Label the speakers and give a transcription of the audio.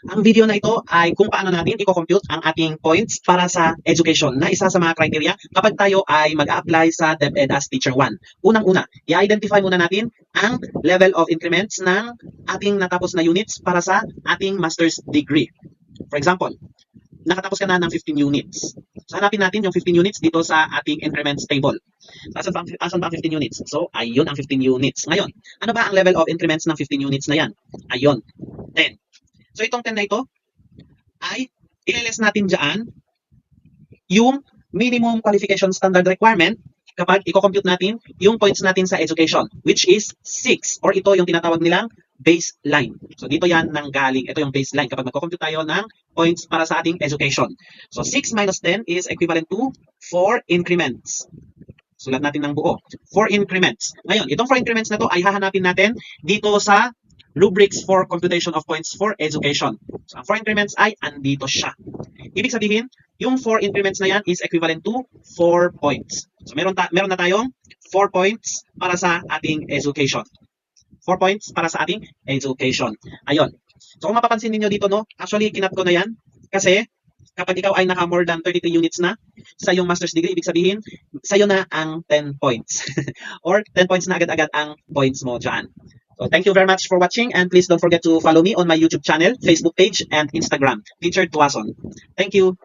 Speaker 1: Ang video na ito ay kung paano natin i-compute ang ating points para sa education na isa sa mga criteria kapag tayo ay mag-a-apply sa DepEd as Teacher 1. Unang-una, i-identify muna natin ang level of increments ng ating natapos na units para sa ating master's degree. For example, nakatapos ka na ng 15 units. So, hanapin natin yung 15 units dito sa ating increments table. Asan ba ang 15 units? So, ayun ang 15 units. Ngayon, ano ba ang level of increments ng 15 units na yan? Ayun, 10. So, itong 10 na ito ay i-less natin dyan yung minimum qualification standard requirement kapag i-compute natin yung points natin sa education, which is 6, or ito yung tinatawag nilang baseline. So, dito yan nanggaling. Ito yung baseline kapag mag-compute tayo ng points para sa ating education. So, 6 minus 10 is equivalent to 4 increments. Sulat natin ng buo. 4 increments. Ngayon, itong 4 increments na to ay hahanapin natin dito sa rubrics for computation of points for education. So, ang 4 increments ay andito siya. Ibig sabihin, yung 4 increments na yan is equivalent to 4 points. So, meron na tayong 4 points para sa ating education. 4 points para sa ating education. Ayun. So, kung mapapansin niyo dito, no, actually, kinap ko na yan kasi kapag ikaw ay naka more than 33 units na sa iyong master's degree, ibig sabihin, sa'yo na ang 10 points. Or 10 points na agad-agad ang points mo dyan. So thank you very much for watching, and please don't forget to follow me on my YouTube channel, Facebook page, and Instagram, Teacher Tuason. Thank you.